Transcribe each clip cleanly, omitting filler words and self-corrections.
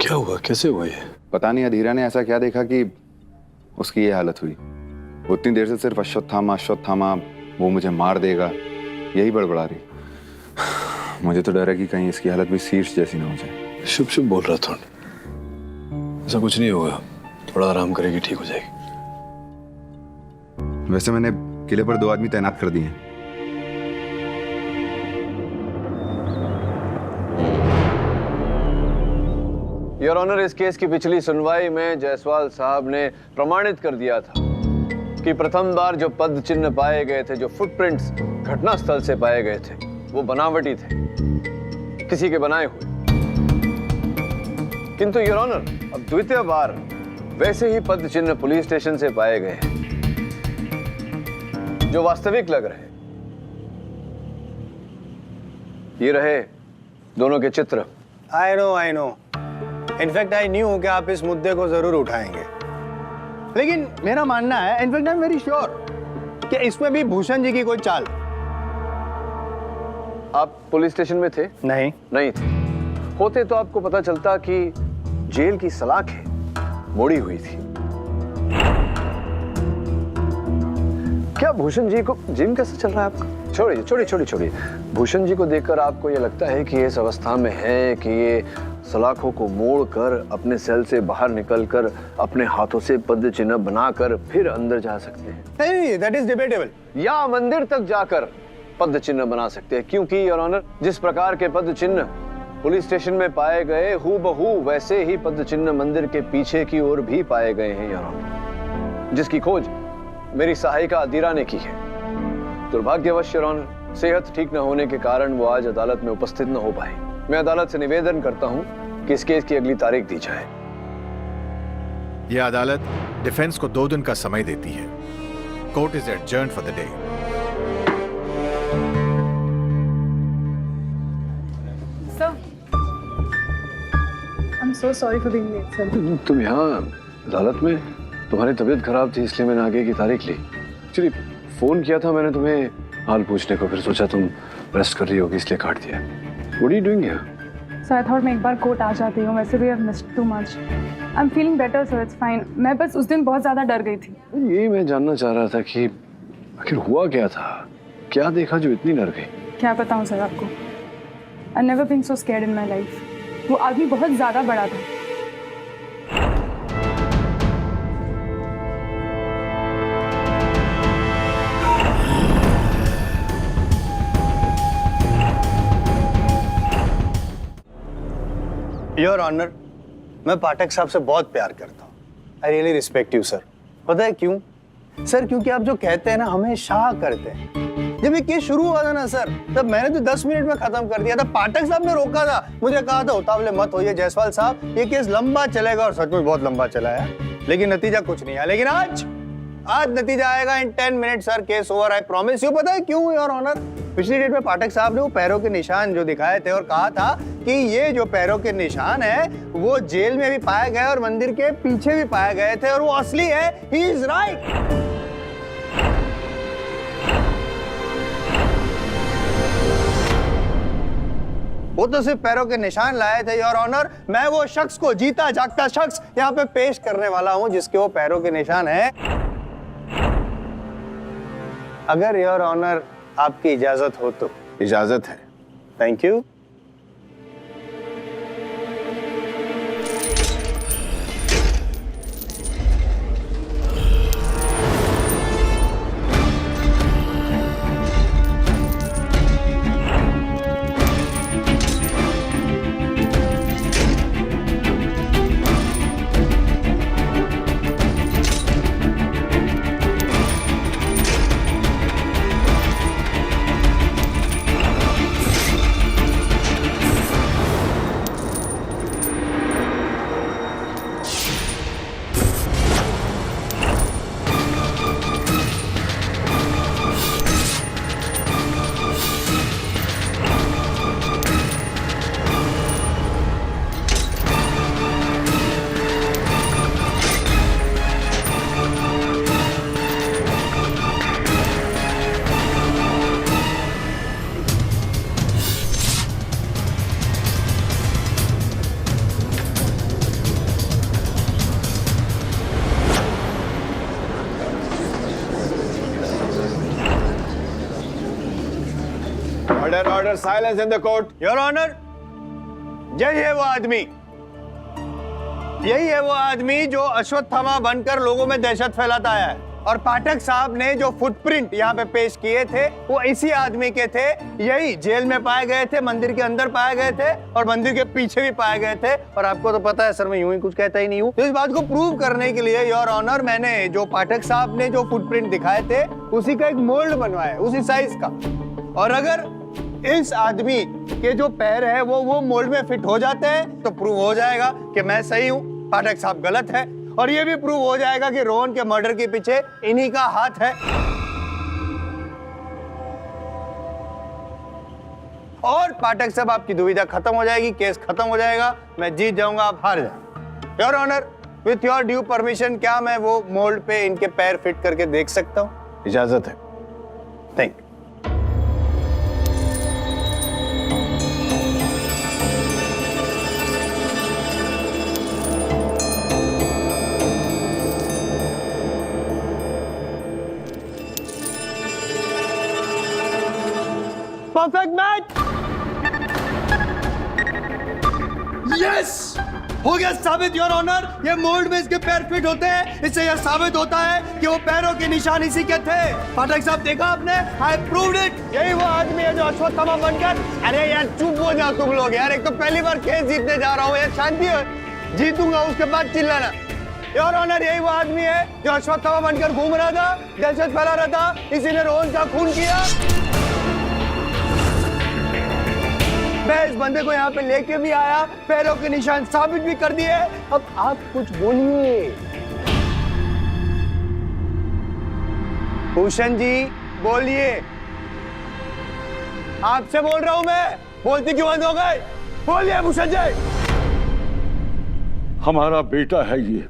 क्या हुआ, कैसे हुआ ये? पता नहीं अधीरा ने ऐसा क्या देखा कि उसकी ये हालत हुई। उतनी देर से सिर्फ अश्वत्थामा वो मुझे मार देगा यही बड़बड़ा रही। मुझे तो डर है कि कहीं इसकी हालत भी शीर्ष जैसी ना हो जाए। शुभ शुभ बोल रहा था, ऐसा कुछ नहीं होगा, थोड़ा आराम करेगी, ठीक हो जाएगी। वैसे मैंने किले पर 2 आदमी तैनात कर दिए हैं। योर ऑनर, इस केस की पिछली सुनवाई में जायसवाल साहब ने प्रमाणित कर दिया था कि प्रथम बार जो पद चिन्ह पाए गए थे, जो फुटप्रिंट्स घटना स्थल से पाए गए थे, वो बनावटी थे, किसी के बनाए हुए। किंतु योर ऑनर, अब द्वितीय बार वैसे ही पद चिन्ह पुलिस स्टेशन से पाए गए हैं जो वास्तविक लग रहे। ये रहे दोनों के चित्र। I know. In fact I knew कि आप इस मुद्दे को जरूर उठाएंगे, लेकिन मेरा मानना है, in fact I am very sure कि इसमें भी भूषण जी की कोई चाल। आप पुलिस स्टेशन में थे? नहीं थे। होते तो आपको पता चलता कि जेल की सलाखें मोड़ी हुई थी। क्या भूषण जी को जिम कैसे चल रहा है आपका? छोड़िए। भूषण जी को देखकर आपको यह लगता है कि ये इस अवस्था में है कि ये सलाखों को मोड़कर अपने सेल से बाहर निकलकर अपने हाथों से पद चिन्ह बनाकर फिर अंदर जा सकते हैं? नहीं, दैट इज डिबेटेबल। या मंदिर तक जाकर पद चिन्ह बना सकते हैं, क्योंकि योर ऑनर, जिस प्रकार के पद चिन्ह पुलिस स्टेशन में पाए गए, हूबहू वैसे ही पद चिन्ह मंदिर के पीछे की ओर भी पाए गए हैं योर ऑनर, जिसकी खोज मेरी सहायिका अधीरा ने की है। दुर्भाग्यवश योर ऑनर, सेहत ठीक न होने के कारण वो आज अदालत में उपस्थित न हो पाए। मैं अदालत से निवेदन करता हूं कि इस केस की अगली तारीख दी जाए। यह अदालत डिफेंस को 2 दिन का समय देती है। Court is adjourned for the day. Sir, I am so sorry for being late sir. तुम यहाँ अदालत में? तुम्हारी तबीयत खराब थी इसलिए मैंने आगे की तारीख ली। एक्चुअली फोन किया था मैंने तुम्हें हाल पूछने को, फिर सोचा तुम रेस्ट कर रही होगी इसलिए काट दिया। What are you doing here? Sir, I thought मैं एक बार कोर्ट आ जाती हूँ, वैसे भी I have missed too much. I am feeling better sir, it's fine. मैं बस उस दिन बहुत ज्यादा डर गई थी। ये मैं जानना चाह रहा था कि आखिर हुआ क्या था, क्या देखा जो इतनी डर गई? क्या बताऊँ सर आपको, I never been so scared in my life. वो आदमी बहुत ज्यादा बड़ा था। योर ऑनर, मैं पाठक साहब से बहुत प्यार करता हूँ। I really respect you sir. पता है क्यों सर? क्योंकि आप जो कहते हैं ना, हमेशा करते हैं। जब ये केस शुरू हुआ था ना सर, तब मैंने तो 10 मिनट में खत्म कर दिया था। पाठक साहब ने रोका था, मुझे कहा था उतावले मत होइए जायसवाल साहब, ये केस लंबा चलेगा, और सच में बहुत लंबा चला है, लेकिन नतीजा कुछ नहीं आया। लेकिन आज नतीजा आएगा इन 10 minute sir, case over, I promise you. पता है क्यों योर ऑनर? पिछली डेट में पाठक साहब ने वो पैरों के निशान जो दिखाए थे और कहा था कि ये जो पैरों के निशान है वो जेल में भी पाए गए और मंदिर के पीछे भी पाए गए थे, और वो असली है। He is right. वो तो सिर्फ पैरों के निशान लाए थे योर ऑनर। मैं वो शख्स को, जीता जागता शख्स, यहाँ पे पेश करने वाला हूँ जिसके वो पैरों के निशान है। अगर योर ऑनर आपकी इजाजत हो तो। इजाजत है। Thank you. Order, silence in the court. Your honour, यही है वो आदमी जो अश्वत्थामा बनकर लोगों में दहशत फैलाता है। और पाठक साहब ने जो फुटप्रिंट यहाँ पे पेश किए थे वो इसी आदमी के थे। यही जेल में पाए गए थे, मंदिर के अंदर पाए गए थे और मंदिर के पीछे भी पाए गए थे। और आपको तो पता है सर, मैं यूं ही कुछ कहता ही नहीं हूँ। तो इस बात को प्रूव करने के लिए योर ऑनर, मैंने जो पाठक साहब ने जो फुटप्रिंट दिखाए थे उसी का एक मोल्ड बनवाया, उसी साइज का। और अगर इस आदमी के जो पैर है वो मोल्ड में फिट हो जाते हैं तो प्रूव हो जाएगा कि मैं सही हूँ, पाठक साहब गलत है। और ये भी प्रूव हो जाएगा कि रोहन के मर्डर के पीछे इन्हीं का हाथ है। और पाठक साहब, आपकी दुविधा खत्म हो जाएगी, केस खत्म हो जाएगा, मैं जीत जाऊंगा, आप हार जाएंगे। Your honour, with your due permission, क्या मैं वो मोल्ड पे इनके पैर फिट करके देख सकता हूँ? इजाजत है। Thank you. Perfect match. Yes, हो गया साबित योर ऑनर, ये मोल्ड में इसके पैर फिट होते हैं। इससे यह साबित होता है कि वो पैरों के निशान इसी के थे। पाठक साहब, देखा आपने? आई प्रूव्ड इट। यही वो आदमी है जो अश्वत्थामा बनकर। अरे यार चुप हो जाओ तुम लोग यार, एक तो पहली बार केस जीतने जा रहा हूँ यार, शांति हो, जीतूंगा उसके बाद चिल्लाना। योर ऑनर, यही वो आदमी है जो अश्वत्थामा बनकर घूम रहा था, दहशत फैला रहा था, इसी ने रोहन का खून किया। मैं इस बंदे को यहाँ पे लेके भी आया, पैरों के निशान साबित भी कर दिए। अब आप कुछ बोलिए। भूषण जी बोलिए। आपसे बोल रहा हूं मैं, बोलती क्यों बंद हो गए? बोलिए भूषण जी। हमारा बेटा है ये।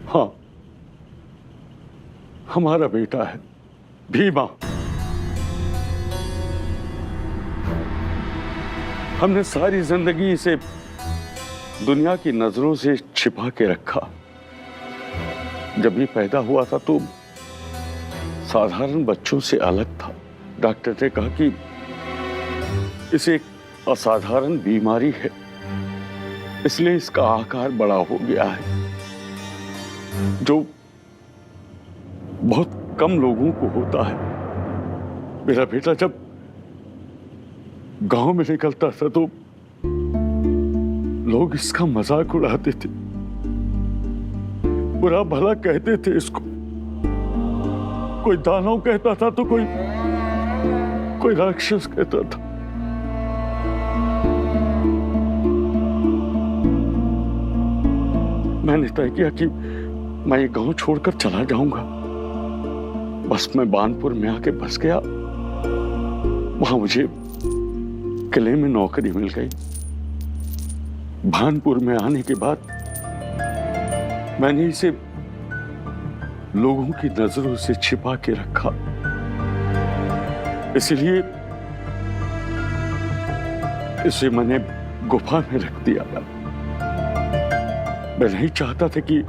हाँ, हमारा बेटा है भीमा। हमने सारी जिंदगी इसे दुनिया की नजरों से छिपा के रखा। जब ये पैदा हुआ था तो साधारण बच्चों से अलग था। डॉक्टर ने कहा कि इसे एक असाधारण बीमारी है, इसलिए इसका आकार बड़ा हो गया है, जो बहुत कम लोगों को होता है। मेरा बेटा जब गांव में निकलता था तो लोग इसका मजाक उड़ाते थे, बुरा भला कहते थे इसको। कोई दानव कहता था तो कोई राक्षस कहता था। मैंने तय किया कि मैं ये गांव छोड़कर चला जाऊंगा। बस मैं बानपुर में आके बस गया। वहां मुझे किले में नौकरी मिल गई। भानपुर में आने के बाद मैंने इसे लोगों की नजरों से छिपा के रखा, इसलिए इसे मैंने गुफा में रख दिया। मैं नहीं चाहता था कि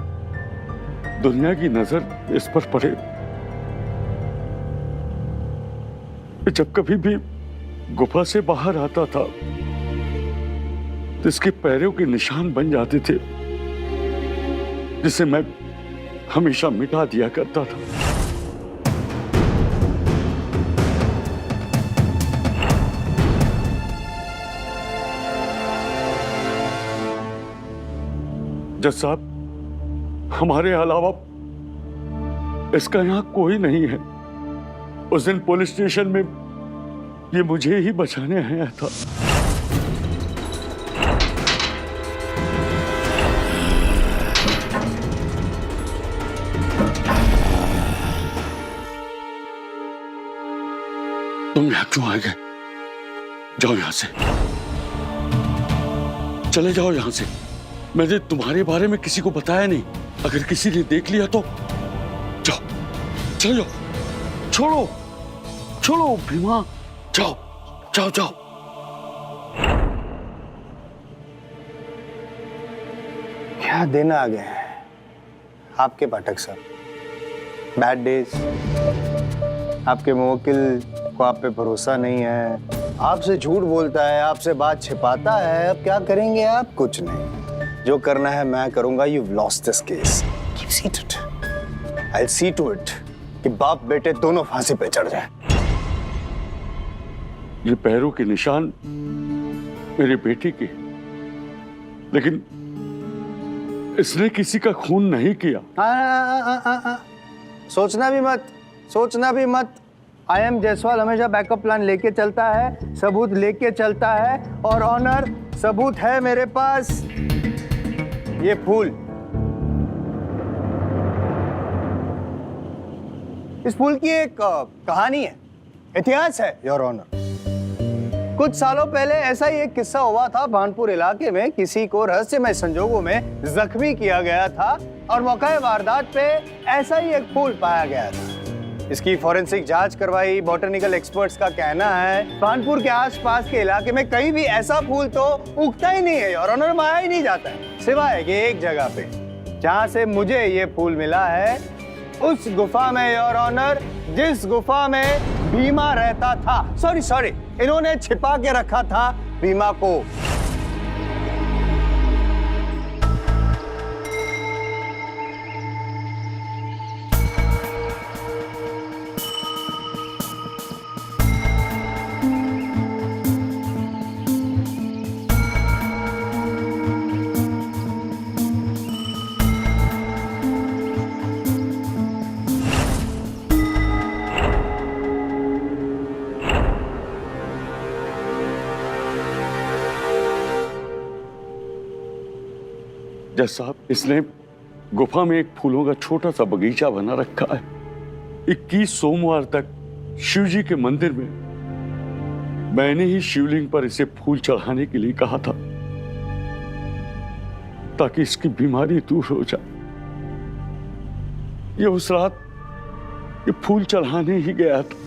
दुनिया की नजर इस पर पड़े। जब कभी भी गुफा से बाहर आता था तो इसके पैरों के निशान बन जाते थे, जिसे मैं हमेशा मिटा दिया करता था। जज साहब, हमारे अलावा इसका यहां कोई नहीं है। उस दिन पुलिस स्टेशन में ये मुझे ही बचाने आया था। तुम यहां क्यों आ गए? जाओ यहां से, चले जाओ यहां से। मैंने तुम्हारे बारे में किसी को बताया नहीं। अगर किसी ने देख लिया तो जाओ, चलो जाओ, छोड़ो छोड़ो भीमा, जाओ जाओ जाओ। क्या दिन आ गए हैं आपके पाठक साहब। बैड डेज, आपके मुवक्किल को आप पे भरोसा नहीं है, आपसे झूठ बोलता है, आपसे बात छिपाता है। अब क्या करेंगे आप? कुछ नहीं, जो करना है मैं करूंगा। You've lost this case. Keep seated. I'll see to it कि बाप बेटे दोनों फांसी पे चढ़ जाए। ये पैरों के निशान मेरे बेटे के, लेकिन इसने किसी का खून नहीं किया। सोचना भी मत, सोचना भी मत। आई एम जायसवाल हमेशा बैकअप प्लान लेके चलता है, सबूत लेके चलता है, और ऑनर सबूत है मेरे पास। ये फूल, इस फूल की एक कहानी है, इतिहास है योर ऑनर। कुछ सालों पहले ऐसा ही एक किस्सा हुआ था। भानपुर इलाके में किसी को रहस्यमय संजोगों में जख्मी किया गया था और मौके वारदात पे ऐसा ही एक फूल पाया गया था। इसकी फॉरेंसिक जांच करवाई। बॉटनिकल एक्सपर्ट्स का कहना है भानपुर के आसपास के इलाके में कहीं भी ऐसा फूल तो उगता ही नहीं है योर ऑनर, माया ही नहीं जाता है, सिवाय कि एक जगह पे जहां से मुझे ये फूल मिला है, उस गुफा में योर ऑनर, जिस गुफा में भीमा रहता था। सॉरी, इन्होंने छिपा के रखा था भीमा को। जज साहब, इसने गुफा में एक फूलों का छोटा सा बगीचा बना रखा है। 21 सोमवार तक शिव जी के मंदिर में मैंने ही शिवलिंग पर इसे फूल चढ़ाने के लिए कहा था, ताकि इसकी बीमारी दूर हो जाए। ये उस रात ये फूल चढ़ाने ही गया था।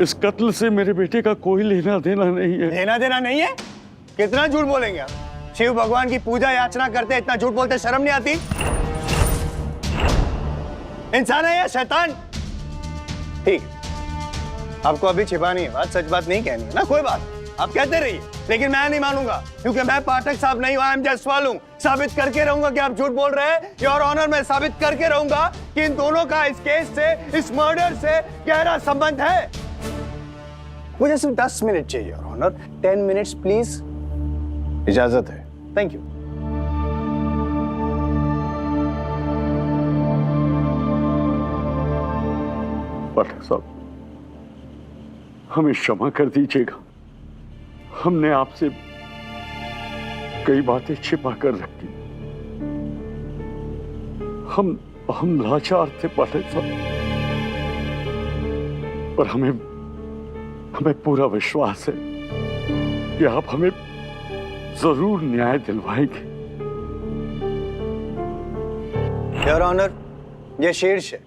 इस कत्ल से मेरे बेटे का कोई लेना देना नहीं है। लेना देना नहीं है? कितना झूठ बोलेंगे आप? शिव भगवान की पूजा याचना करते, इतना झूठ बोलते शर्म नहीं आती? इंसान है या शैतान? ठीक, आपको अभी छिपानी है बात, सच बात नहीं कहनी है ना, कोई बात, आप कहते रहिए, लेकिन मैं नहीं मानूंगा, क्योंकि मैं पाठक साहब नहीं हूं, आई एम जायसवाल हूं। साबित करके रहूंगा कि आप झूठ बोल रहे हैं योर ऑनर। मैं साबित करके रहूंगा कि इन दोनों का इस केस से, इस मर्डर से गहरा संबंध है। मुझे सिर्फ 10 मिनट चाहिए योर ऑनर, 10 मिनट्स प्लीज। इजाजत है? Thank you. पाठक साहब, हमें क्षमा कर दीजिएगा। हमने आपसे कई बातें छिपा कर रखी। हम लाचार थे पाठक साहब, पर हमें पूरा विश्वास है कि आप हमें जरूर न्याय दिलवाएंगे। योर ऑनर, ये शीर्ष है,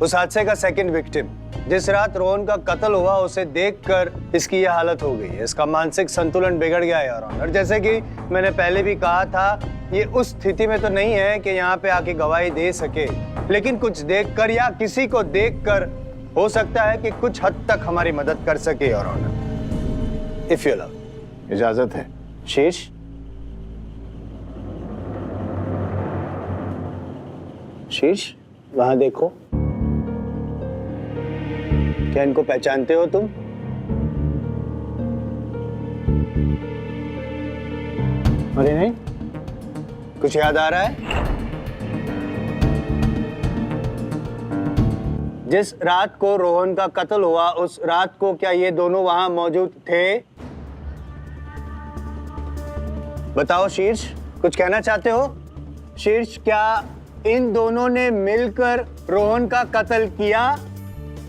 उस हादसे का सेकंड विक्टिम। जिस रात रोहन का कत्ल हुआ, उसे देखकर इसकी यह हालत हो गई है। इसका मानसिक संतुलन बिगड़ गया है योर ऑनर। जैसे कि मैंने पहले भी कहा था, ये उस स्थिति में तो नहीं है कि यहाँ पे आके गवाही दे सके, लेकिन कुछ देखकर या किसी को देखकर हो सकता है कि कुछ हद तक हमारी मदद कर सके your honour. If you love, इजाजत है? शीर्ष, शीर्ष, वहां देखो, क्या इनको पहचानते हो तुम? अरे नहीं, कुछ याद आ रहा है? जिस रात को रोहन का कत्ल हुआ, उस रात को क्या ये दोनों वहां मौजूद थे? बताओ शीर्ष, कुछ कहना चाहते हो? शीर्ष, क्या इन दोनों ने मिलकर रोहन का कत्ल किया?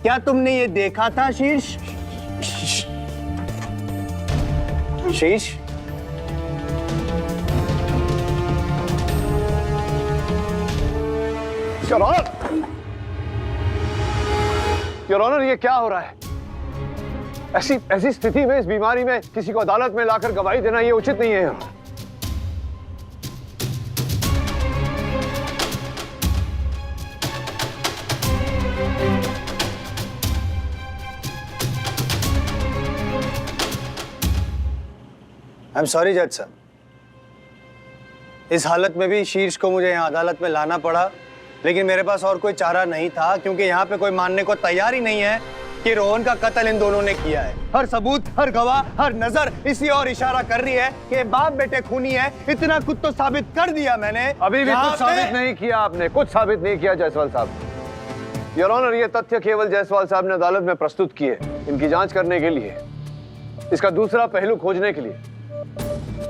क्या तुमने ये देखा था शीर्ष? शीर्ष, योर ऑनर, ये क्या हो रहा है? ऐसी ऐसी स्थिति में, इस बीमारी में किसी को अदालत में लाकर गवाही देना ये उचित नहीं है। आई एम सॉरी जज साहब, इस हालत में भी शीर्ष को मुझे यहाँ अदालत में लाना पड़ा, लेकिन मेरे पास और कोई चारा नहीं था, क्योंकि यहाँ पे कोई मानने को तैयार ही नहीं है कि रोहन का कत्ल इन दोनों ने किया है। हर सबूत, हर गवाह, हर नजर इसी और इशारा कर रही है कि बाप बेटे खूनी है। इतना कुछ तो साबित कर दिया मैंने। अभी भी यहाँ कुछ साबित नहीं किया आपने, कुछ साबित नहीं किया जायसवाल साहब। योर ऑनर, ये तथ्य केवल जायसवाल साहब ने अदालत में प्रस्तुत किए, इनकी जांच करने के लिए, इसका दूसरा पहलू खोजने के लिए।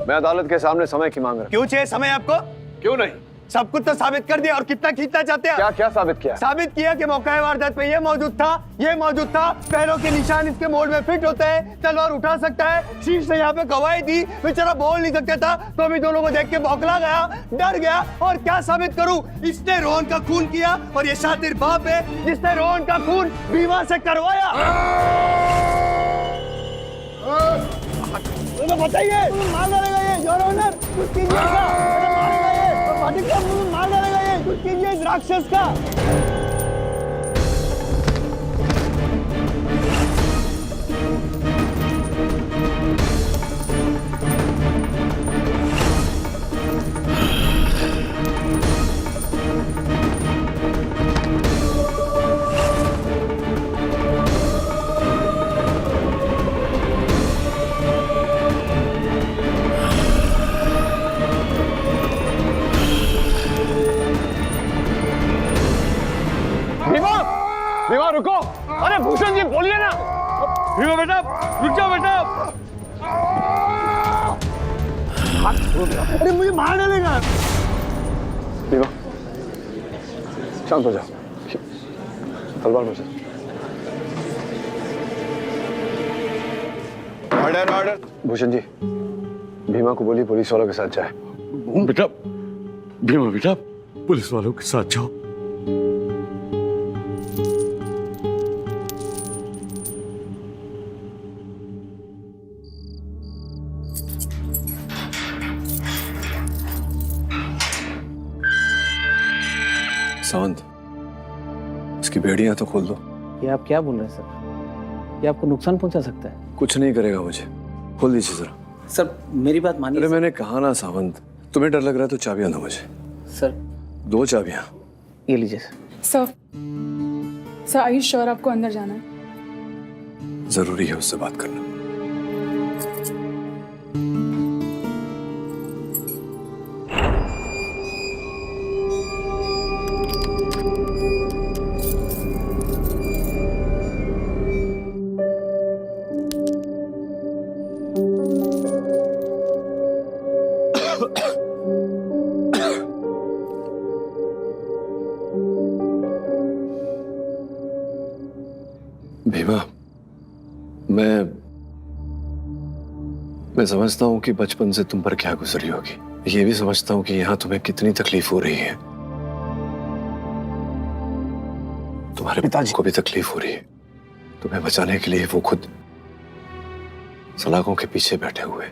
मैं अदालत के सामने समय की मांग रहा हूं। क्यों चाहिए समय आपको? क्यों नहीं? सब कुछ तो साबित कर दिया, और कितना खींचना चाहते हैं? क्या क्या साबित किया? साबित किया कि मौका वारदात पे ये मौजूद था, ये मौजूद था, पैरों के निशान इसके मोड़ में फिट होते हैं, तलवार उठा सकता है। शीर्ष ने यहाँ पे गवाही दी, बेचारा बोल नहीं सकता था, तो अभी दोनों को देख के बौखला गया, डर गया। और क्या साबित करूं? इसने रोहन का खून किया, और ये शातिर बाप है जिसने रोहन का खून बीमा से करवाया। बताइए, मार डालेगा ये योर ऑनर, कुछ कीजिए इसका, मारेगा ये, पाटिल साहब मार डालेगा ये, कुछ कीजिए इस राक्षस का। भीमा रुको! अरे भूषण जी बोलिए ना! भीमा बेटा, रुक जाओ बेटा। अरे मुझे मार डालेगा। भीमा, शांत हो जाओ, तलवार मुझे। Order order. भूषण जी, भीमा को बोलिए पुलिस वालों के साथ जाए। बेटा, भीमा बेटा, पुलिस वालों के साथ जाओ। सावंत, इसकी बेड़ियां तो खोल दो। ये आप क्या बोल रहे हैं सर? ये आपको नुकसान पहुंचा सकता है। कुछ नहीं करेगा मुझे, खोल दीजिए जरा। सर मेरी बात मानिए। अरे मैंने कहा ना सावंत, तुम्हें डर लग रहा है तो चाबियां दो मुझे। सर 2 चाबियां। ये लीजिए सर। सर आई श्योर आपको अंदर जाना है? जरूरी है उससे बात करना। भीमा, मैं समझता हूं कि बचपन से तुम पर क्या गुजरी होगी। ये भी समझता हूं कि यहां तुम्हें कितनी तकलीफ हो रही है। तुम्हारे पिताजी को भी तकलीफ हो रही है। तुम्हें बचाने के लिए वो खुद सलाखों के पीछे बैठे हुए।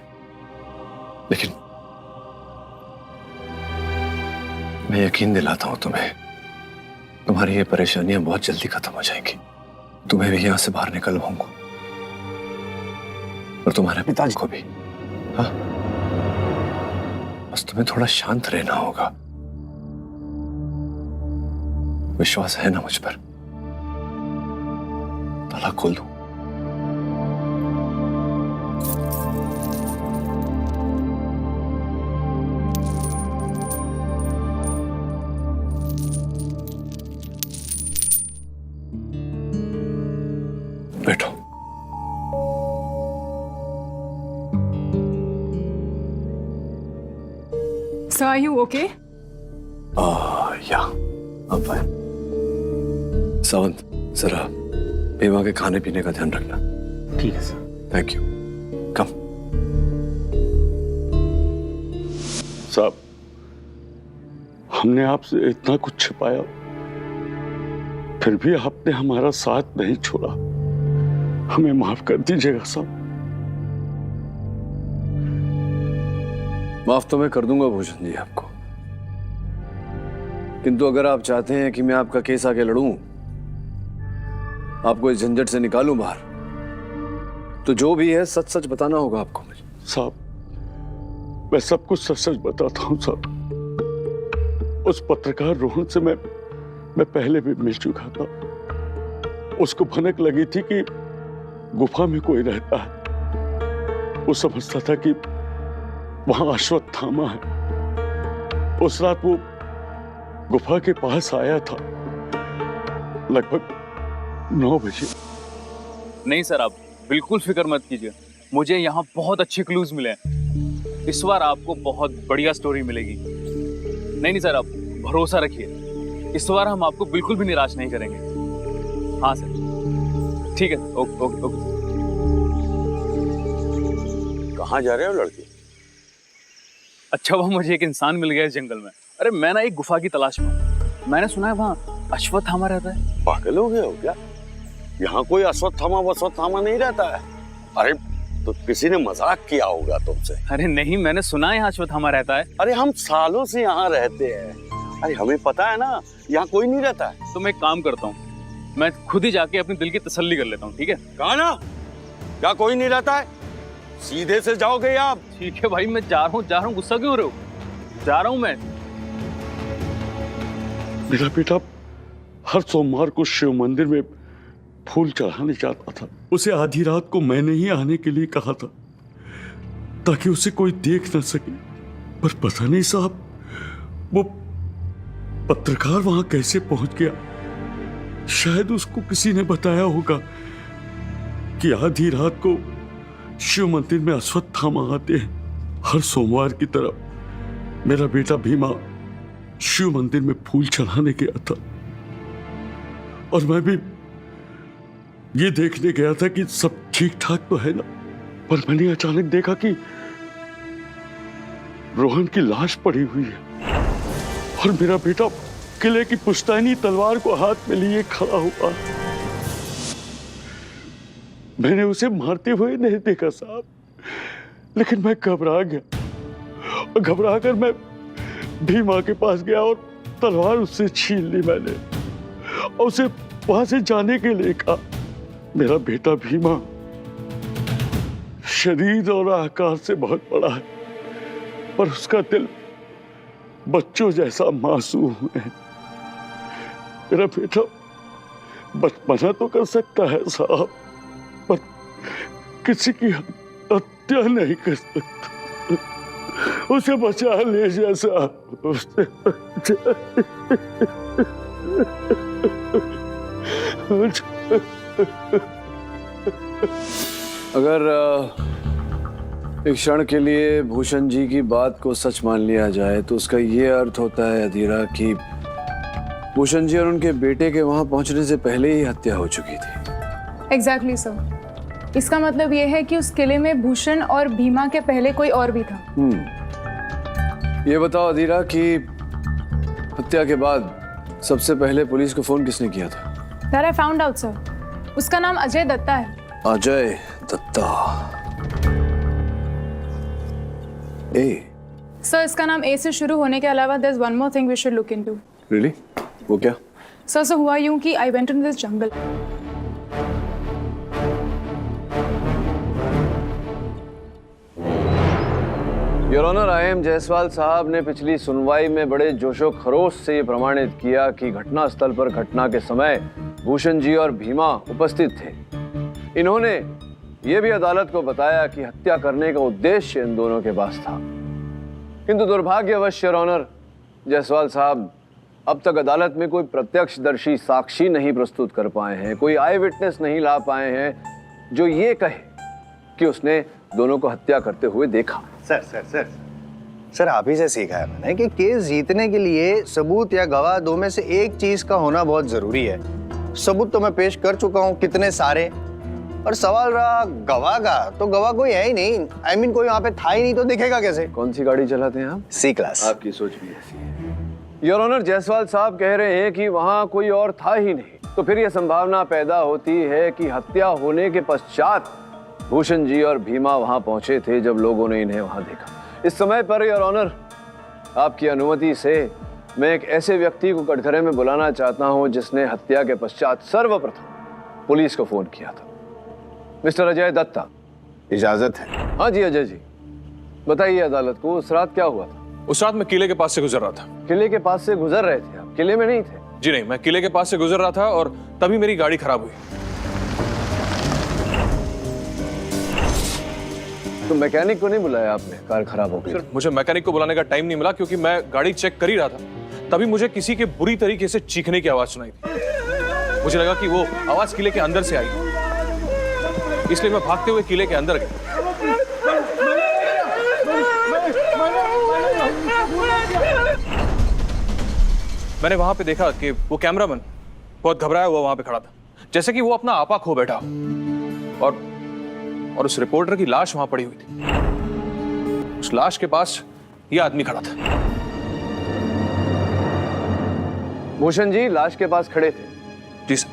लेकिन मैं यकीन दिलाता हूं तुम्हें, तुम्हारी ये परेशानियां बहुत जल्दी खत्म हो जाएंगी। तुम्हें भी यहां से बाहर निकलवाऊंगा, और तुम्हारे पिताजी को भी। हाँ, बस तुम्हें थोड़ा शांत रहना होगा। विश्वास है ना मुझ पर? ताला खोल दो। बैठो। Sir, are you okay? या I'm fine. सावंत, जरा भीमा के खाने पीने का ध्यान रखना। ठीक है सर। Thank you. कम। साहब, हमने आपसे इतना कुछ छिपाया, फिर भी आपने हमारा साथ नहीं छोड़ा। हमें माफ कर दीजिएगा साहब। माफ तो मैं कर दूंगा भूषण जी आपको, किंतु अगर आप चाहते हैं कि मैं आपका केस आगे लड़ूं, आपको इस झंझट से निकालूं बाहर, तो जो भी है सच सच बताना होगा आपको मुझे। साहब, मैं सब कुछ सच सच बताता हूँ साहब। उस पत्रकार रोहन से मैं पहले भी मिल चुका था। उसको भनक लगी थी कि गुफा में कोई रहता है। वो समझता था कि वहां अश्वत्थामा है। उस रात वो गुफा के पास आया था, लगभग 9 बजे। नहीं सर, आप बिल्कुल फिक्र मत कीजिए। मुझे यहाँ बहुत अच्छे क्लूज मिले हैं। इस बार आपको बहुत बढ़िया स्टोरी मिलेगी। नहीं सर, आप भरोसा रखिए। इस बार हम आपको बिल्कुल भी निराश नहीं करेंगे। हाँ सर, ठीक है। Okay okay okay. कहाँ जा रहे हो लड़के? अच्छा, वह मुझे एक इंसान मिल गया इस जंगल में। अरे मैं ना एक गुफा की तलाश में हूँ। मैंने सुना है वहाँ अश्वत्थामा रहता है। पागल हो गए हो क्या? यहाँ कोई अश्वत्थामा नहीं रहता है। अरे तो किसी ने मजाक किया होगा तुमसे। अरे नहीं, मैंने सुना है यहाँ अश्वत्थामा रहता है। अरे हम सालों से यहाँ रहते हैं। अरे हमें पता है ना, यहाँ कोई नहीं रहता है। तो मैं एक काम करता हूँ, मैं खुद ही जाके अपनी दिल की तसल्ली कर लेता हूँ। ठीक है? कहा ना, क्या कोई नहीं रहता है? सीधे से जाओगे आप? ठीक है भाई, मैं जा रहा हूँ। गुस्सा क्यों हो रहे हो? जा रहा हूँ मैं। मेरा बेटा हर सोमवार को शिव मंदिर में फूल चढ़ाने जाता था। उसे आधी रात को मैंने ही आने के लिए कहा था, ताकि उसे कोई देख न सके। पर पता नहीं साहब, वो पत्रकार वहां कैसे पहुंच गया। शायद उसको किसी ने बताया होगा कि आधी रात को शिव मंदिर में अश्वत्थामा आते हैं। हर सोमवार की तरफ मेरा बेटा भीमा शिव मंदिर में फूल चढ़ाने गया था, और मैं भी ये देखने गया था कि सब ठीक ठाक तो है ना। पर मैंने अचानक देखा कि रोहन की लाश पड़ी हुई है, और मेरा बेटा किले की पुश्तैनी तलवार को हाथ में लिए खड़ा हुआ। मैंने उसे मारते हुए नहीं देखा साहब, लेकिन मैं घबरा गया, और घबरा कर मैं भीमा के पास गया और तलवार उससे छीन ली मैंने, और उसे वहां से जाने के लिए कहा। मेरा बेटा भीमा शरीर और आकार से बहुत बड़ा है, पर उसका दिल बच्चों जैसा मासूम है। मेरा बेटा बचपना तो कर सकता है साहब, पर किसी की हत्या नहीं कर सकता। उसे बचा ले जैसा उसे अगर एक क्षण के लिए भूषण जी की बात को सच मान लिया जाए, तो उसका ये अर्थ होता है अधीरा कि भूषण जी और उनके बेटे के वहां पहुंचने से पहले ही हत्या हो चुकी थी। Exactly sir. इसका मतलब ये है कि उस किले में भूषण और भीमा के पहले कोई और भी था। ये बताओ अधीरा कि हत्या के बाद सबसे पहले पुलिस को फोन किसने किया था? That I found out, sir. उसका नाम अजय दत्ता है। अजय दत्ता। ए। सर, इसका नाम ए से शुरू होने के अलावा there's one more thing we should look into. Really? वो क्या? सर, हुआ यूं कि I went into this jungle. Your honour, IM. Jaiswal साहब ने पिछली सुनवाई में बड़े जोशो खरोश से ये प्रमाणित किया कि घटनास्थल पर घटना के समय भूषण जी और भीमा उपस्थित थे। इन्होंने ये भी अदालत को बताया कि हत्या करने का उद्देश्य इन दोनों के पास था। किंतु दुर्भाग्यवश योर ऑनर जायसवाल साहब अब तक अदालत में कोई प्रत्यक्षदर्शी साक्षी नहीं प्रस्तुत कर पाए हैं, कोई आई विटनेस नहीं ला पाए हैं जो ये कहे कि उसने दोनों को हत्या करते हुए देखा। सर सर आप ही से सीखा है मैंने कि केस जीतने के लिए सबूत या गवाह दो में से एक चीज का होना बहुत जरूरी है। सबूत तो मैं पेश कर चुका हूँ कितने सारे, और सवाल रहा गवाह का, तो गवाह कोई है ही नहीं। I mean, कोई वहां पे था ही नहीं तो दिखेगा कैसे? कौन सी गाड़ी चलाते हैं आप? सी क्लास। आपकी सोच भी ऐसी है। योर ऑनर, जायसवाल साहब कह रहे हैं कि वहां कोई और था ही नहीं, तो फिर यह संभावना पैदा होती है कि हत्या होने के पश्चात भूषण जी और भीमा वहां पहुंचे थे जब लोगों ने इन्हें वहां देखा। इस समय पर योर ऑनर, आपकी अनुमति से मैं एक ऐसे व्यक्ति को कटघरे में बुलाना चाहता हूं जिसने हत्या के पश्चात सर्वप्रथम पुलिस को फोन किया था। मिस्टर अजय दत्ता। इजाजत है? हाँ जी अजय जी, बताइए अदालत को उस रात क्या हुआ था? उस रात मैं किले के पास से गुजर रहा था। किले के पास से गुजर रहे थे आप? किले में नहीं थे? जी नहीं, मैं किले के पास से गुजर रहा था और तभी मेरी गाड़ी खराब हुई। तो मैकेनिक को नहीं बुलाया आपने? कार खराब हो गई। सर, मुझे मैकेनिक को बुलाने का टाइम नहीं मिला क्योंकि मैं गाड़ी चेक कर ही रहा था। तभी मुझे किसी के बुरी तरीके से चीखने की आवाज सुनाई थी। मुझे लगा कि वो आवाज किले के अंदर से आई, इसलिए मैं भागते हुए किले के अंदर गया। मैंने वहां पे देखा कि वो कैमरामैन बहुत घबराया हुआ वहां पे खड़ा था, जैसे कि वो अपना आपा खो बैठा हो। और उस रिपोर्टर की लाश वहां पड़ी हुई थी। उस लाश के पास ये आदमी खड़ा था। भूषण जी लाश के पास खड़े थे? जी सर।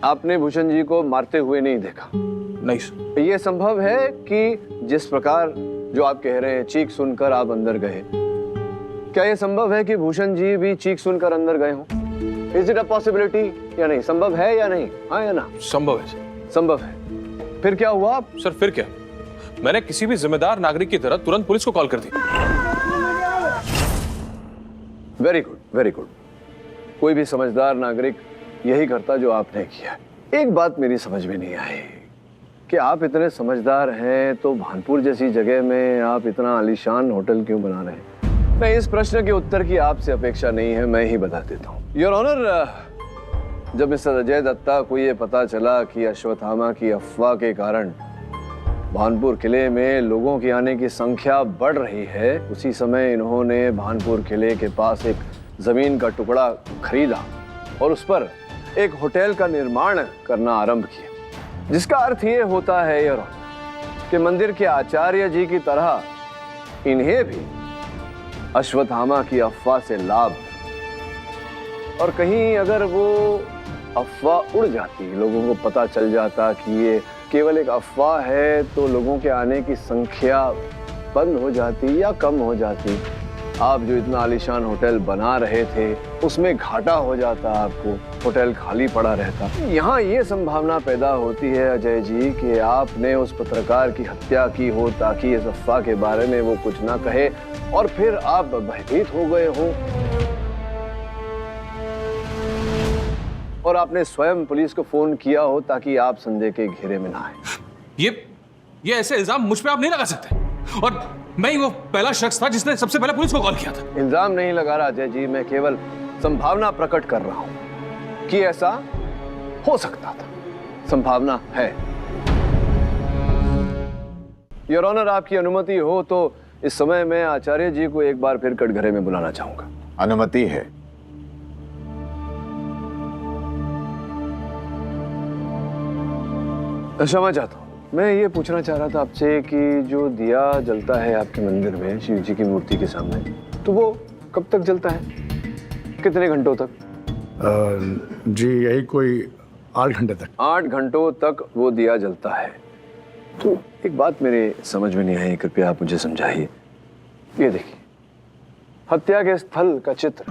आपने भूषण जी को मारते हुए नहीं देखा? नहीं सर। यह संभव है कि जिस प्रकार जो आप कह रहे हैं चीख सुनकर आप अंदर गए, क्या यह संभव है कि भूषण जी भी चीख सुनकर अंदर गए हों? इज इट अ पॉसिबिलिटी या नहीं? संभव है या नहीं? हाँ या ना? संभव है सर। संभव है। फिर क्या हुआ? सर फिर क्या, मैंने किसी भी जिम्मेदार नागरिक की तरह तुरंत पुलिस को कॉल कर दी। Very good, very good. कोई भी समझदार नागरिक यही करता जो आपने किया। एक बात मेरी समझ में नहीं आई कि आप इतने समझदार हैं तो भानपुर जैसी जगह में आप इतना आलीशान होटल क्यों बना रहे हैं? नहीं, इस प्रश्न के उत्तर की आपसे अपेक्षा नहीं है, मैं ही बता देता हूँ। योर ऑनर, जब मिस्टर अजय दत्ता को ये पता चला कि अश्वत्थामा की अफवाह के कारण भानपुर किले में लोगों की आने की संख्या बढ़ रही है, उसी समय इन्होंने भानपुर किले के पास एक जमीन का टुकड़ा खरीदा और उस पर एक होटल का निर्माण करना आरंभ किया, जिसका अर्थ ये होता है योर ऑनर कि मंदिर के आचार्य जी की तरह इन्हें भी अश्वत्थामा की अफवाह से लाभ, और कहीं अगर वो अफवाह उड़ जाती, लोगों को पता चल जाता कि ये केवल एक अफवाह है, तो लोगों के आने की संख्या बंद हो जाती या कम हो जाती। आप जो इतना आलीशान होटल बना रहे थे उसमें घाटा हो जाता, आपको होटल खाली पड़ा रहता। यहाँ ये संभावना पैदा होती है अजय जी कि आपने उस पत्रकार की हत्या की हो ताकि इस अफवाह के बारे में वो कुछ ना कहे और फिर आप भयभीत हो गए हो और आपने स्वयं पुलिस को फोन किया हो ताकि आप संदेह के घेरे में ना आए। ये ऐसे इल्जाम मुझ पे आप नहीं लगा सकते, और मैं ही वो पहला शख्स था जिसने सबसे पहले पुलिस को कॉल किया था। इल्जाम नहीं लगा रहा अजय जी, मैं केवल संभावना प्रकट कर रहा हूं कि ऐसा हो सकता था। संभावना है। योर ऑनर, आपकी अनुमति हो तो इस समय मैं आचार्य जी को एक बार फिर कटघरे में बुलाना चाहूंगा। अनुमति है। क्षमा चाहता हूँ, मैं ये पूछना चाह रहा था आपसे कि जो दिया जलता है आपके मंदिर में शिव जी की मूर्ति के सामने, तो वो कब तक जलता है? कितने घंटों तक? जी यही कोई 8 घंटे तक। 8 घंटों तक वो दिया जलता है। तो एक बात मेरे समझ में नहीं आई, कृपया आप मुझे समझाइए। ये देखिए, हत्या के स्थल का चित्र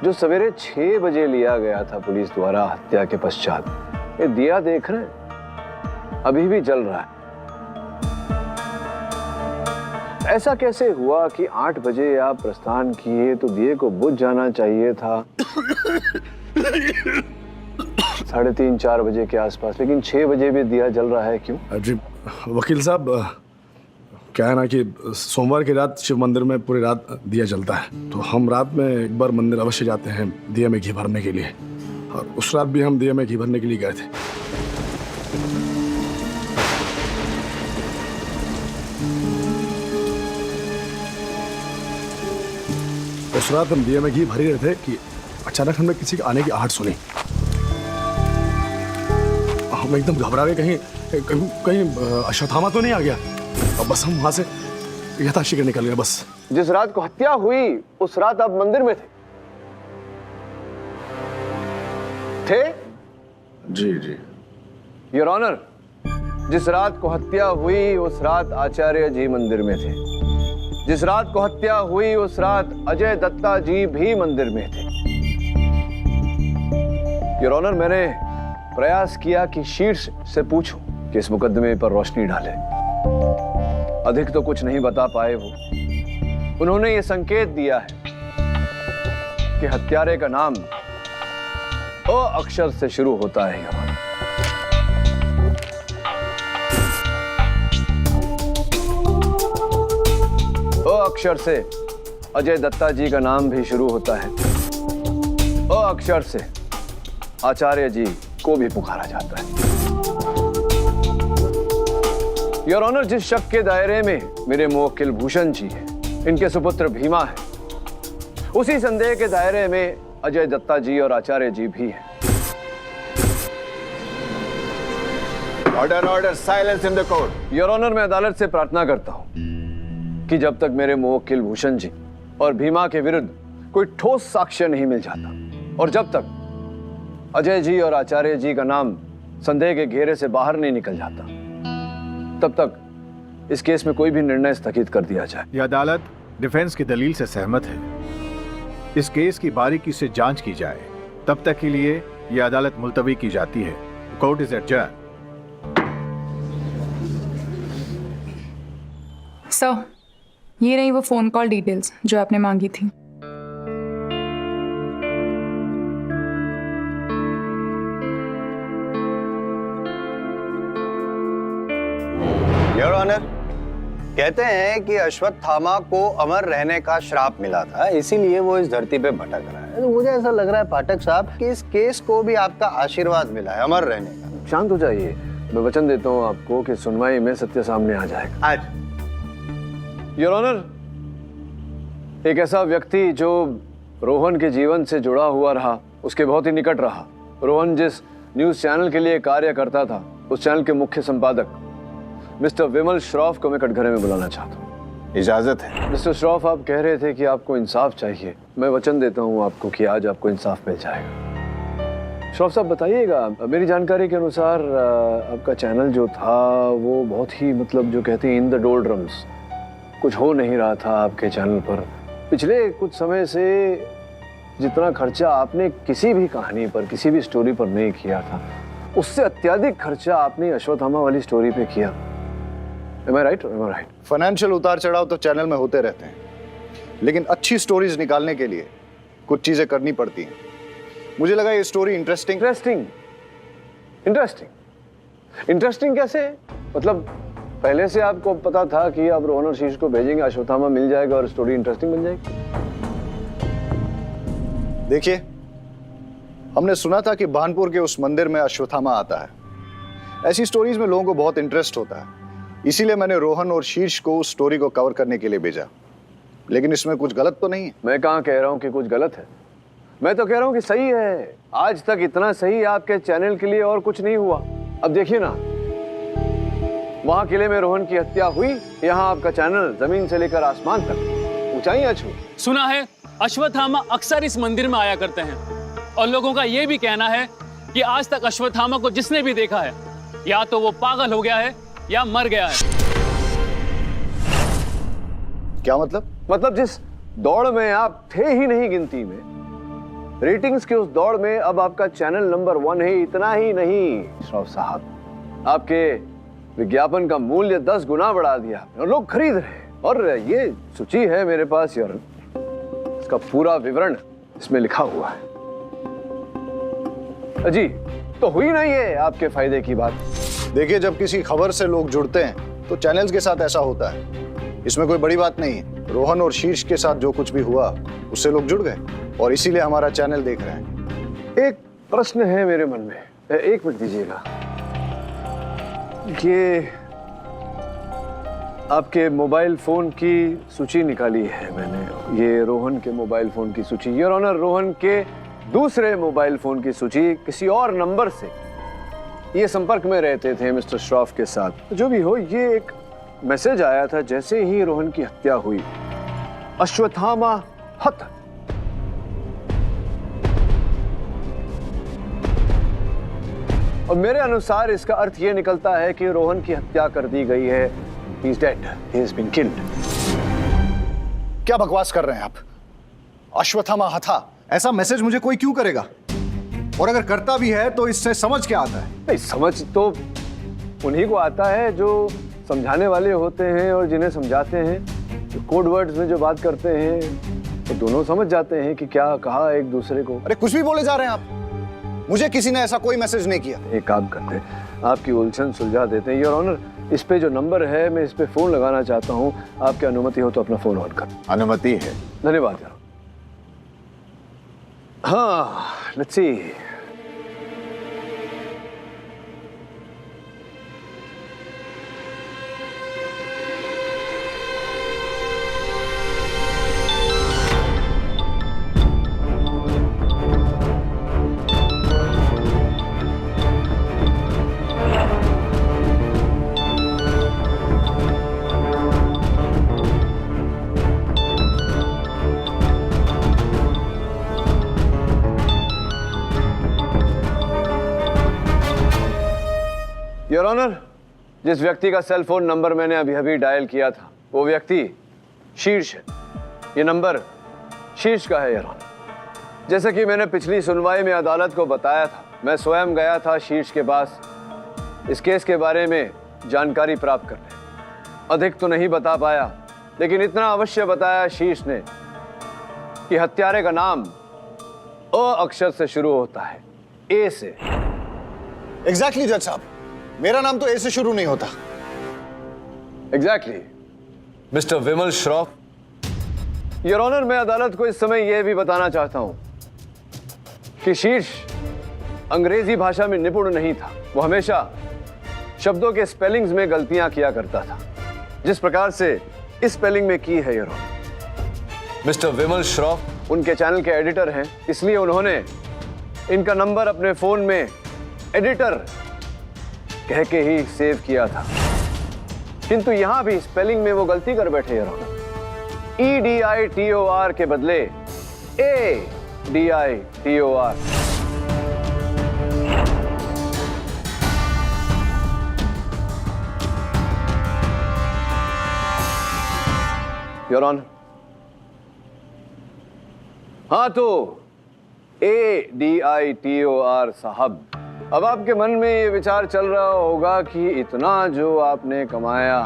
जो सवेरे 6 बजे लिया गया था पुलिस द्वारा हत्या के पश्चात, ये दिया देख रहे हैं अभी भी जल रहा है। ऐसा कैसे हुआ कि 8 बजे आप प्रस्थान किए तो दिए को बुझ जाना चाहिए था 3:30-4 बजे के आसपास, लेकिन 6 बजे भी दिया जल रहा है, क्यों? जी वकील साहब, क्या है ना कि सोमवार की रात शिव मंदिर में पूरी रात दिया जलता है, तो हम रात में एक बार मंदिर अवश्य जाते हैं दिया में घी भरने के लिए, और उस रात भी हम दिया में घी भरने के लिए गए थे। उस रात हम दिए में घी भर ही रहे थे कि अचानक हमने किसी के आने की आहट सुनी। हम एकदम घबरा गए, कहीं अश्वत्थामा तो नहीं आ गया। अब बस हम वहां से यथाशीघ्र निकल गए बस। जिस रात को हत्या हुई उस रात आप मंदिर में थे? जी जी। योर ऑनर, जिस रात को हत्या हुई उस रात आचार्य जी मंदिर में थे। जिस रात को हत्या हुई उस रात अजय दत्ता जी भी मंदिर में थे। योर ऑनर, मैंने प्रयास किया कि शीर्ष से पूछूं कि इस मुकदमे पर रोशनी डाले। अधिक तो कुछ नहीं बता पाए वो। उन्होंने ये संकेत दिया है कि हत्यारे का नाम अ अक्षर से शुरू होता है। योर ऑनर, अ अक्षर से अजय दत्ता जी का नाम भी शुरू होता है। अ अक्षर से आचार्य जी को भी पुकारा जाता है। योर ऑनर, जिस शक के दायरे में मेरे मुवक्किल भूषण जी हैं, इनके सुपुत्र भीमा है, उसी संदेह के दायरे में अजय दत्ता जी और आचार्य जी भी हैं। Order order, silence in the court. Your honour, मैं अदालत से प्रार्थना करता हूं कि जब तक मेरे मुवक्किल भूषण जी और भीमा के विरुद्ध कोई ठोस साक्ष्य नहीं मिल जाता और जब तक अजय जी और आचार्य जी का नाम संदेह के घेरे से बाहर नहीं निकल जाता, तब तक इस केस में कोई भी निर्णय स्थगित कर दिया जाए। यह अदालत डिफेंस की दलील से सहमत है। इस केस की बारीकी से जांच की जाए, तब तक के लिए यह अदालत मुलतवी की जाती है। Court is adjourn. सर, ये रही वो फोन कॉल डिटेल्स जो आपने मांगी थी। योर ऑनर, कहते हैं कि अश्वत्थामा को अमर रहने का श्राप मिला था, इसीलिए वो इस धरती पे भटक रहा है। तो मुझे ऐसा लग रहा है पाठक साहब कि इस केस को भी आपका आशीर्वाद मिला है अमर रहने का। शांत हो जाइए, मैं वचन देता हूं आपको कि सुनवाई में सत्य सामने आ जाएगा। आज योर ऑनर, एक ऐसा व्यक्ति जो रोहन के जीवन से जुड़ा हुआ रहा, उसके बहुत ही निकट रहा। रोहन जिस न्यूज चैनल के लिए कार्य करता था, उस चैनल के मुख्य संपादक मिस्टर विमल श्रॉफ को मैं कटघरे में बुलाना चाहता हूँ। इजाजत है। मिस्टर श्रॉफ, आप कह रहे थे कि आपको इंसाफ चाहिए। मैं वचन देता हूँ आपको कि आज आपको इंसाफ मिल जाएगा। श्रॉफ साहब, बताइएगा, मेरी जानकारी के अनुसार आपका चैनल जो था वो बहुत ही जो कहते हैं इन द डोल्ड्रम्स, कुछ हो नहीं रहा था आपके चैनल पर। पिछले कुछ समय से जितना खर्चा आपने किसी भी कहानी पर, किसी भी स्टोरी पर नहीं किया था, उससे अत्यधिक खर्चा आपने अश्वत्थामा वाली स्टोरी पे किया। Am I right? Am I right? Financial उतार चढ़ाव तो चैनल में होते रहते हैं, लेकिन अच्छी स्टोरीज निकालने के लिए कुछ चीजें करनी पड़ती हैं। मुझे लगा ये स्टोरी इंटरेस्टिंग कैसे? पहले से आपको पता था कि आप रोहन और शीश को भेजेंगे, अश्वत्थामा मिल जाएगा और स्टोरी इंटरेस्टिंग बन जाएगी? देखिए, हमने सुना था कि भानपुर के उस मंदिर में अश्वत्थामा आता है। ऐसी स्टोरीज में लोगों को बहुत इंटरेस्ट होता है, इसीलिए मैंने रोहन और शीर्ष को उस स्टोरी को कवर करने के लिए भेजा। लेकिन इसमें कुछ गलत तो नहीं है? मैं कहाँ कह रहा हूँ कि कुछ गलत है, मैं तो कह रहा हूँ कि सही है। आज तक इतना सही आपके चैनल के लिए और कुछ नहीं हुआ। अब देखिए ना, वहां किले में रोहन की हत्या हुई, यहाँ आपका चैनल जमीन से लेकर आसमान तक ऊंचाइयां छू। सुना है अश्वत्थामा अक्सर इस मंदिर में आया करते हैं और लोगों का यह भी कहना है कि आज तक अश्वत्थामा को जिसने भी देखा है, या तो वो पागल हो गया है या मर गया है। क्या मतलब? मतलब जिस दौड़ में आप थे ही नहीं गिनती में, रेटिंग्स के उस दौड़ में अब आपका चैनल नंबर 1 है। इतना ही नहीं श्रॉफ साहब, आपके विज्ञापन का मूल्य 10 गुना बढ़ा दिया और लोग खरीद रहे हैं। और ये सूची है मेरे पास, यार इसका पूरा विवरण इसमें लिखा हुआ है। जी, तो हुई नहीं है आपके फायदे की बात। देखिए, जब किसी खबर से लोग जुड़ते हैं तो चैनल्स के साथ ऐसा होता है, इसमें कोई बड़ी बात नहीं है। रोहन और शीर्ष के साथ जो कुछ भी हुआ उससे लोग जुड़ गए और इसीलिए हमारा चैनल देख रहे हैं। एक प्रश्न है मेरे मन में, 1 मिनट दीजिएगा। आपके मोबाइल फोन की सूची निकाली है मैंने, ये रोहन के मोबाइल फोन की सूची। योर ऑनर, रोहन के दूसरे मोबाइल फोन की सूची किसी और नंबर से ये संपर्क में रहते थे मिस्टर श्रॉफ के साथ। जो भी हो, ये एक मैसेज आया था जैसे ही रोहन की हत्या हुई, अश्वत्थामा हत। और मेरे अनुसार इसका अर्थ ये निकलता है कि रोहन की हत्या कर दी गई है। He is dead. He has been killed. क्या बकवास कर रहे हैं आप? अश्वत्थामा हथा, ऐसा मैसेज मुझे कोई क्यों करेगा? और अगर करता भी है तो इससे समझ क्या आता है? नहीं, समझ तो उन्हीं को आता है जो समझाने वाले होते हैं और जिन्हें समझाते हैं। जो कोड वर्ड्स में जो बात करते हैं तो दोनों समझ जाते हैं कि क्या कहा एक दूसरे को। अरे कुछ भी बोले जा रहे हैं आप। मुझे किसी ने ऐसा कोई मैसेज नहीं किया। एक काम करते हैं, आपकी उलझन सुलझा देते हैं। योर ऑनर, इस पे जो नंबर है मैं इस पे फोन लगाना चाहता हूँ। आपकी अनुमति हो तो अपना फोन ऑन कर। अनुमति है। धन्यवाद यार। हाँ, लेट्स सी। योर ऑनर, जिस व्यक्ति का सेल फोन नंबर मैंने अभी अभी डायल किया था वो व्यक्ति शीर्ष है। ये नंबर शीर्ष का है योर ऑनर। जैसे कि मैंने पिछली सुनवाई में अदालत को बताया था, मैं स्वयं गया था शीर्ष के पास इस केस के बारे में जानकारी प्राप्त करने। अधिक तो नहीं बता पाया, लेकिन इतना अवश्य बताया शीर्ष ने कि हत्यारे का नाम अ अक्षर से शुरू होता है, ए से। एग्जैक्टली जज साहब, मेरा नाम तो ए से शुरू नहीं होता। Exactly mister Vimal Shroff. Your honour, मैं अदालत को इस समय यह भी बताना चाहता हूं कि शीर्ष अंग्रेजी भाषा में निपुण नहीं था। वो हमेशा शब्दों के स्पेलिंग्स में गलतियां किया करता था, जिस प्रकार से इस स्पेलिंग में की है your honour. Mister Vimal Shroff उनके चैनल के एडिटर हैं, इसलिए उन्होंने इनका नंबर अपने फोन में एडिटर कह के ही सेव किया था। किंतु यहां भी स्पेलिंग में वो गलती कर बैठे योर ऑनर। EDITOR के बदले ADITOR। योर ऑनर, हाँ तो ADITOR साहब, अब आपके मन में ये विचार चल रहा होगा कि इतना जो आपने कमाया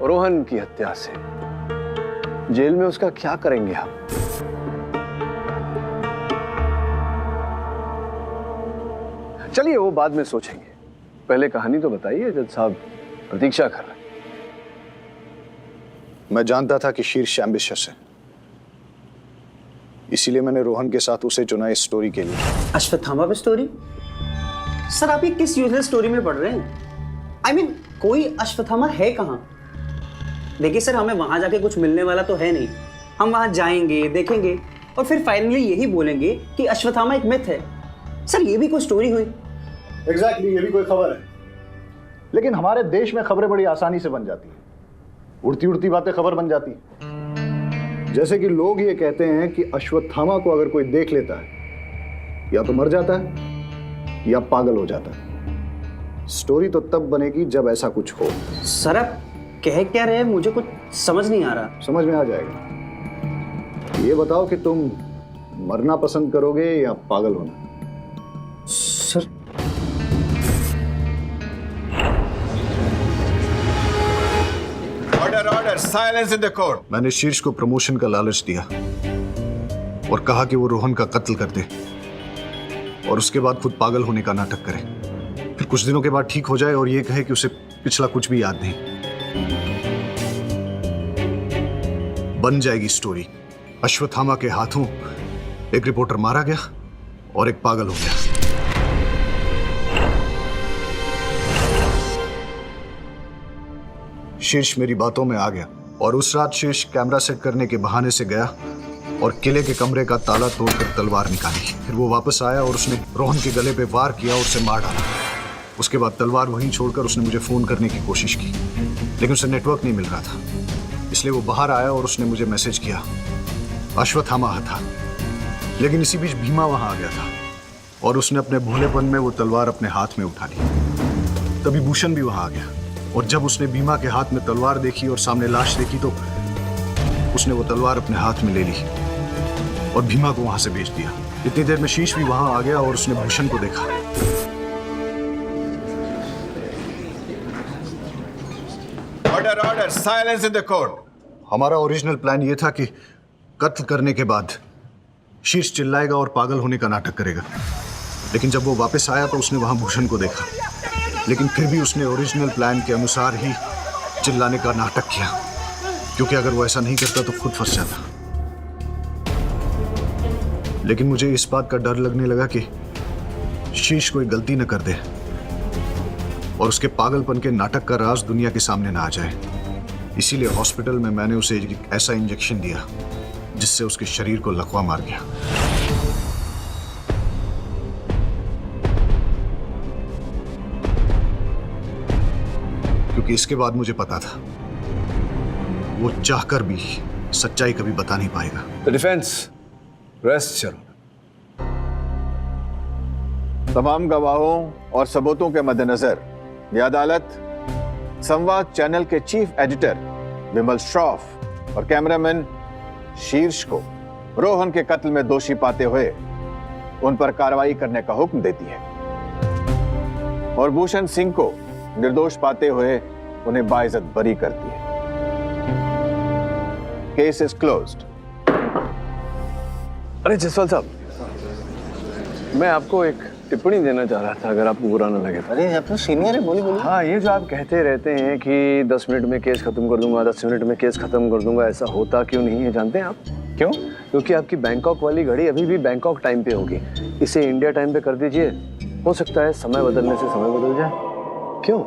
रोहन की हत्या से, जेल में उसका क्या करेंगे आप? चलिए वो बाद में सोचेंगे, पहले कहानी तो बताइए। जज साहब प्रतीक्षा कर रहे हैं। मैं जानता था कि शीर्ष एम्बिशियस है, इसीलिए मैंने रोहन के साथ उसे चुना इस स्टोरी के लिए। अश्वत्थामा पे स्टोरी? सर आप ये किस यूजलेस स्टोरी में पढ़ रहे हैं? I mean, कोई अश्वत्थामा है कहाँ? देखिए सर, हमें वहां जाके कुछ मिलने वाला तो है नहीं। हम वहां जाएंगे, देखेंगे और फिर फाइनली यही बोलेंगे कि अश्वत्थामा एक मिथ है। सर ये भी कोई स्टोरी हुई? एग्जैक्टली, ये भी कोई खबर है। लेकिन हमारे देश में खबरें बड़ी आसानी से बन जाती हैं, उड़ती उड़ती बातें खबर बन जाती हैं। जैसे कि लोग ये कहते हैं कि अश्वत्थामा को अगर कोई देख लेता है या तो मर जाता है या पागल हो जाता है। स्टोरी तो तब बनेगी जब ऐसा कुछ हो। सर आप कह क्या रहे हैं? मुझे कुछ समझ नहीं आ रहा। समझ में आ जाएगा। ये बताओ कि तुम मरना पसंद करोगे या पागल होना? Sir order order, silence in the court. मैंने शीर्ष को प्रमोशन का लालच दिया और कहा कि वो रोहन का कत्ल कर दे और उसके बाद खुद पागल होने का नाटक करे, फिर कुछ दिनों के बाद ठीक हो जाए और ये कहे कि उसे पिछला कुछ भी याद नहीं। बन जाएगी स्टोरी। अश्वत्थामा के हाथों एक रिपोर्टर मारा गया और एक पागल हो गया। शीर्ष मेरी बातों में आ गया और उस रात शीर्ष कैमरा सेट करने के बहाने से गया और किले के कमरे का ताला तोड़कर तलवार निकाली। फिर वो वापस आया और उसने रोहन के गले पे वार किया और उसे मार डाला। उसके बाद तलवार वहीं छोड़कर उसने मुझे फोन करने की कोशिश की, लेकिन उसे नेटवर्क नहीं मिल रहा था, इसलिए वो बाहर आया और उसने मुझे मैसेज किया। अश्वत्थामा था, लेकिन इसी बीच भीमा वहां आ गया था और उसने अपने भोलेपन में वो तलवार अपने हाथ में उठा ली। तभी भूषण भी वहां आ गया और जब उसने भीमा के हाथ में तलवार देखी और सामने लाश देखी तो उसने वो तलवार अपने हाथ में ले ली और भीमा को वहां से भेज दिया। इतनी देर में शीश भी वहां आ गया और उसने भूषण को देखा। Order order, silence in the court. हमारा ओरिजिनल प्लान ये था कि कत्ल करने के बाद शीर्ष चिल्लाएगा और पागल होने का नाटक करेगा, लेकिन जब वो वापस आया तो उसने वहां भूषण को देखा, लेकिन फिर भी उसने ओरिजिनल प्लान के अनुसार ही चिल्लाने का नाटक किया, क्योंकि अगर वो ऐसा नहीं करता तो खुद फंस जाता। लेकिन मुझे इस बात का डर लगने लगा कि शीश कोई गलती न कर दे और उसके पागलपन के नाटक का राज दुनिया के सामने ना आ जाए। इसीलिए हॉस्पिटल में मैंने उसे एक ऐसा इंजेक्शन दिया जिससे उसके शरीर को लकवा मार गया। क्योंकि इसके बाद मुझे पता था वो चाहकर भी सच्चाई कभी बता नहीं पाएगा। द डिफेंस रेस्ट चलो। तमाम गवाहों और सबूतों के मद्देनजर यह अदालत संवाद चैनल के चीफ एडिटर विमल श्रॉफ और कैमरामैन शीर्ष को रोहन के कत्ल में दोषी पाते हुए उन पर कार्रवाई करने का हुक्म देती है और भूषण सिंह को निर्दोष पाते हुए उन्हें बाइज्जत बरी करती है। Case is closed. अरे जसवाल साहब, मैं आपको एक टिप्पणी देना चाह रहा था, अगर आपको बुरा ना लगे तो। अरे आप तो सीनियर है, बोली बोली। हाँ, ये जो आप कहते रहते हैं कि 10 मिनट में केस खत्म कर दूंगा, 10 मिनट में केस खत्म कर दूंगा, ऐसा होता क्यों नहीं है जानते हैं आप? क्यों? क्योंकि आपकी बैंकॉक वाली घड़ी अभी भी बैंकॉक टाइम पे होगी। इसे इंडिया टाइम पे कर दीजिए, हो सकता है समय बदलने से समय बदल जाए। क्यों?